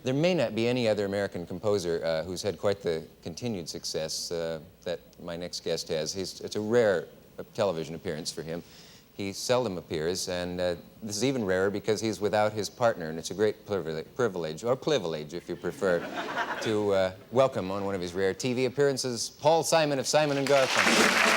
There may not be any other American composer who's had quite the continued success that my next guest has. It's a rare television appearance for him. He seldom appears, and this is even rarer because he's without his partner, and it's a great privilege, or privilege if you prefer, to welcome on one of his rare TV appearances, Paul Simon of Simon and Garfunkle.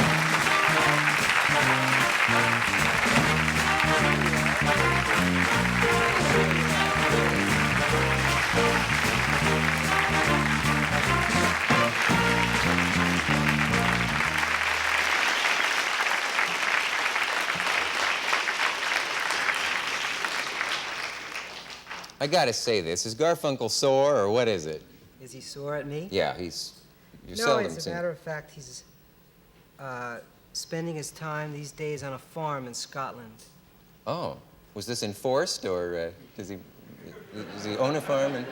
I gotta say this, is Garfunkel sore, or what is it? Is he sore at me? Yeah, you're no, seldom as a matter of fact, he's spending his time these days on a farm in Scotland. Oh, was this enforced, or does he own a farm?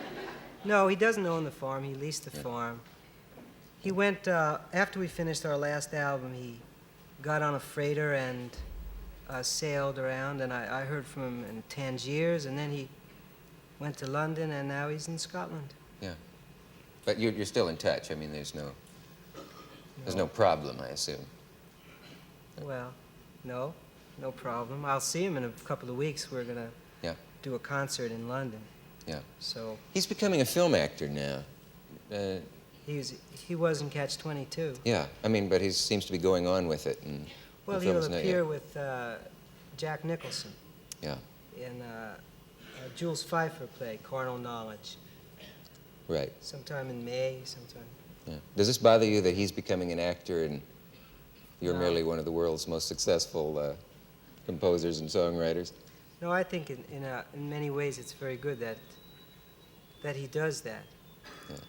No, he doesn't own the farm, he leased the farm. He went, after we finished our last album, he got on a freighter and sailed around, and I heard from him in Tangiers, and then he went to London, and now he's in Scotland. Yeah. But you're still in touch. I mean, there's no problem, I assume. Well, no problem. I'll see him in a couple of weeks. We're going to do a concert in London. Yeah. So he's becoming a film actor now. He was in Catch-22. Yeah. I mean, but he seems to be going on with it. And well, he'll appear with Jack Nicholson. Yeah. In Jules Feiffer play, Carnal Knowledge. Right. Sometime in May, sometime. Yeah. Does this bother you that he's becoming an actor and you're merely one of the world's most successful composers and songwriters? No, I think in many ways it's very good that he does that.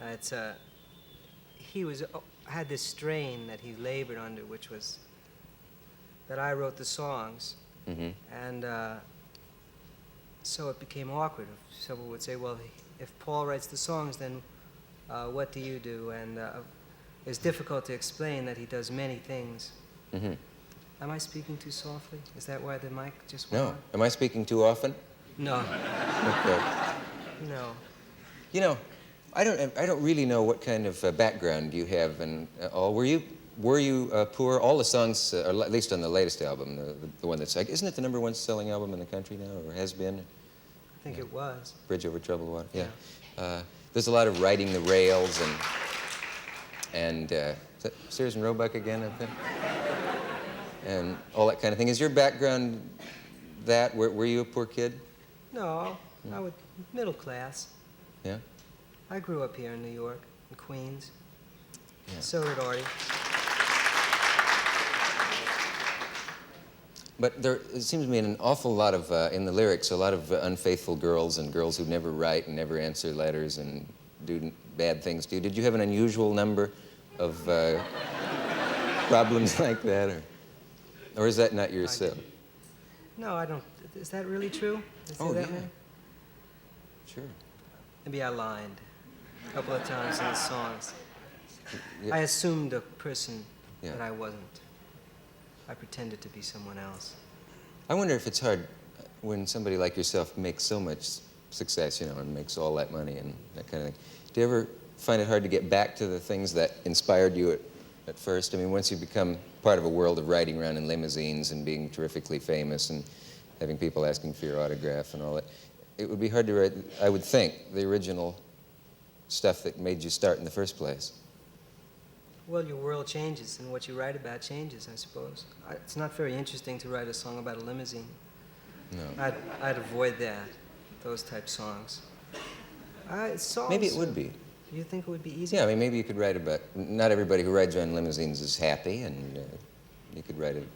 Yeah. He had this strain that he labored under, which was that I wrote the songs, and so it became awkward. Someone would say, well, if Paul writes the songs, then what do you do? And it's difficult to explain that he does many things. Am I speaking too softly? Is that why the mic just went on? Am I speaking too often? No. Okay. No. You know, I don't really know what kind of background you have and all. Were you poor? All the songs, or at least on the latest album, the one that's like, isn't it the #1 selling album in the country now, or has been? I think it was. Bridge Over Troubled Water. Yeah. There's a lot of riding the rails and is that Sears and Roebuck again, I think? And all that kind of thing. Is your background that? Were you a poor kid? No, I was middle class. Yeah. I grew up here in New York, in Queens. Yeah. So did Artie. But there seems to be an awful lot of, in the lyrics, a lot of unfaithful girls and girls who never write and never answer letters and do bad things to you. Did you have an unusual number of problems like that, or is that not yourself? No, I don't. Is that really true? Oh, yeah. Sure. Maybe I lied a couple of times in the songs. Yeah. I assumed a person that I wasn't. I pretended to be someone else. I wonder if it's hard when somebody like yourself makes so much success, you know, and makes all that money and that kind of thing. Do you ever find it hard to get back to the things that inspired you at first? I mean, once you become part of a world of riding around in limousines and being terrifically famous and having people asking for your autograph and all that, it would be hard to write, I would think, the original stuff that made you start in the first place. Well, your world changes, and what you write about changes, I suppose. It's not very interesting to write a song about a limousine. No. I'd avoid that, those type songs. Songs. Maybe it would be. You think it would be easy? Yeah, I mean, maybe you could write about, not everybody who rides around limousines is happy, and you could write it.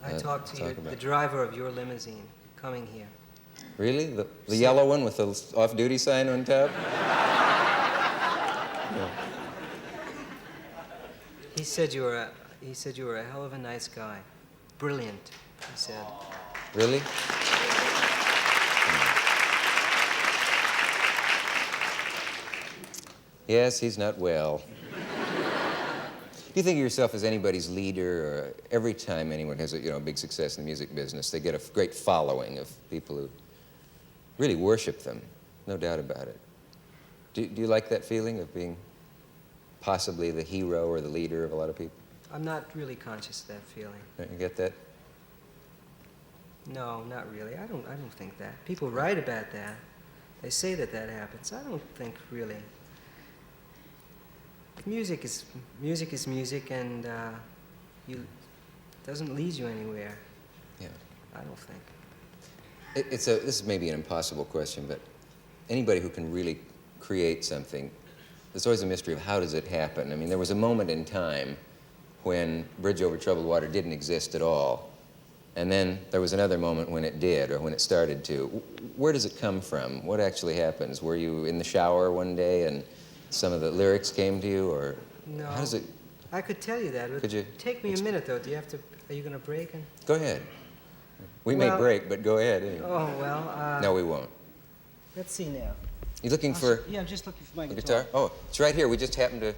I talked to the driver of your limousine coming here. Really? The yellow one with the off-duty sign on top? Yeah. He said you were a hell of a nice guy. Brilliant, he said. Really? Yes, he's not well. Do you think of yourself as anybody's leader, or every time anyone has a big success in the music business, they get a great following of people who really worship them, no doubt about it? Do you like that feeling of being possibly the hero or the leader of a lot of people? I'm not really conscious of that feeling. Don't you get that? No, not really. I don't think that. People write about that. They say that that happens. I don't think really. Music is music, and it doesn't lead you anywhere. Yeah. I don't think. This is maybe an impossible question, but anybody who can really create something, there's always a mystery of how does it happen. I mean, there was a moment in time when Bridge Over Troubled Water didn't exist at all, and then there was another moment when it did, or when it started to. Where does it come from? What actually happens? Were you in the shower one day and some of the lyrics came to you, or No. how does it? I could tell you that. It would Could you take me a minute, though. Do you have to? Are you going to break? Go ahead. We may Well- break, but go ahead anyway. Oh well. No, we won't. Let's see now. You looking for Yeah, I'm just looking for my a guitar? Oh, it's right here. We just happened to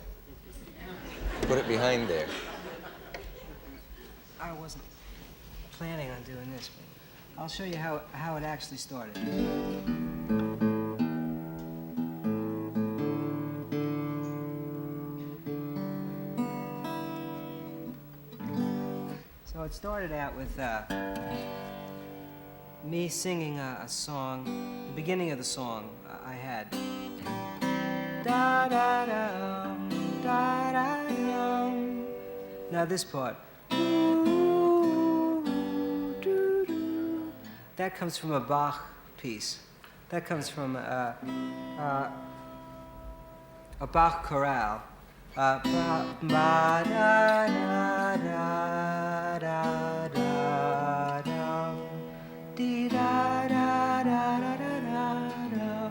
put it behind there. I wasn't planning on doing this, but I'll show you how it actually started. So it started out with me singing a song. The beginning of the song I had. Da da da da da. Now this part. That comes from a Bach piece. That comes from a Bach chorale. Ba, ba, da, da, da, da, da, da, dee, da, da, da, da, da, da.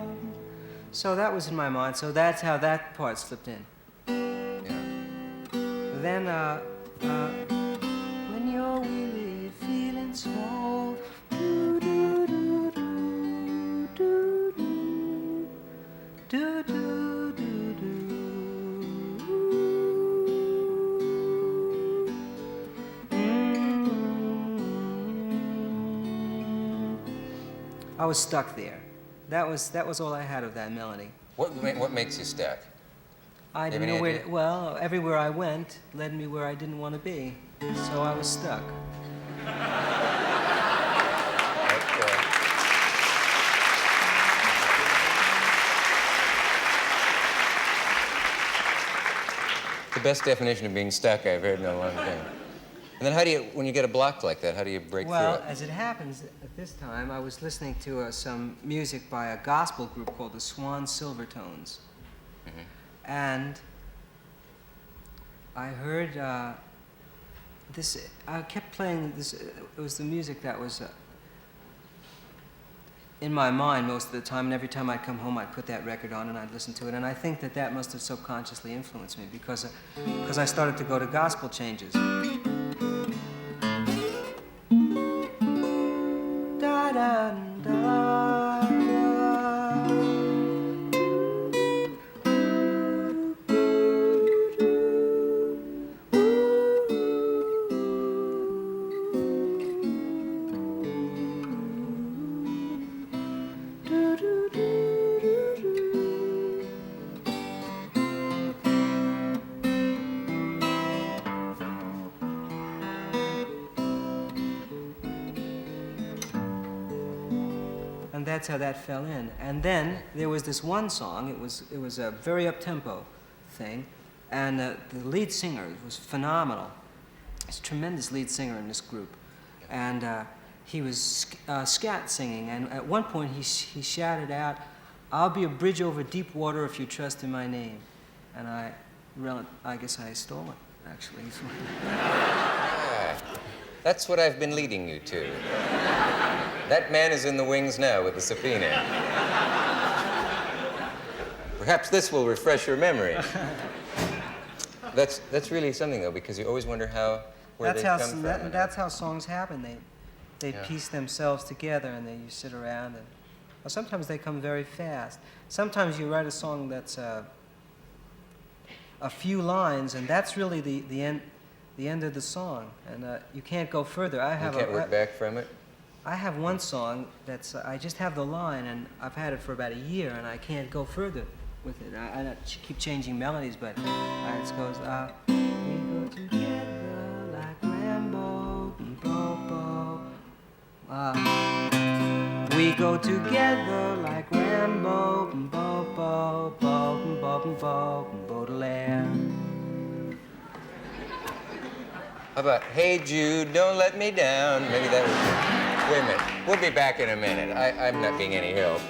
So that was in my mind. So that's how that part slipped in. Yeah. Then, when you're really feeling small, do do do do do do do do do do. I was stuck there. That was all I had of that melody. What makes you stuck? I didn't know where. Well, everywhere I went led me where I didn't want to be, so I was stuck. The best definition of being stuck I've heard in a long time. And then how do you, when you get a block like that, how do you break Well, through it? as it happens, at this time, I was listening to some music by a gospel group called the Swan Silvertones. Mm-hmm. And I heard this, I kept playing this, it was the music that was in my mind most of the time, and every time I'd come home, I'd put that record on and I'd listen to it. And I think that that must have subconsciously influenced me because I started to go to gospel changes. Da da da. And that's how that fell in. And then there was this one song. It was a very up-tempo thing, and the lead singer was phenomenal. He's a tremendous lead singer in this group, and he was scat singing. And at one point he shouted out, "I'll be a bridge over deep water if you trust in my name." And I guess I stole it, actually. Ah, that's what I've been leading you to. That man is in the wings now with the subpoena. Perhaps this will refresh your memory. That's really something, though, because you always wonder where they come from. That's how songs happen. They Yeah. piece themselves together, and you sit around, and well, sometimes they come very fast. Sometimes you write a song that's a few lines, and that's really the end of the song, and you can't go further. You can't work back from it? I have one song that's I just have the line, and I've had it for about a year, and I can't go further with it. I keep changing melodies, but it goes, we go together like Rambo, Bobo. We go together like Rambo, Bobo, Bobo, Baudelaire. How about, hey Jude, don't let me down? Maybe that would... Wait a minute. We'll be back in a minute. I'm not being any help.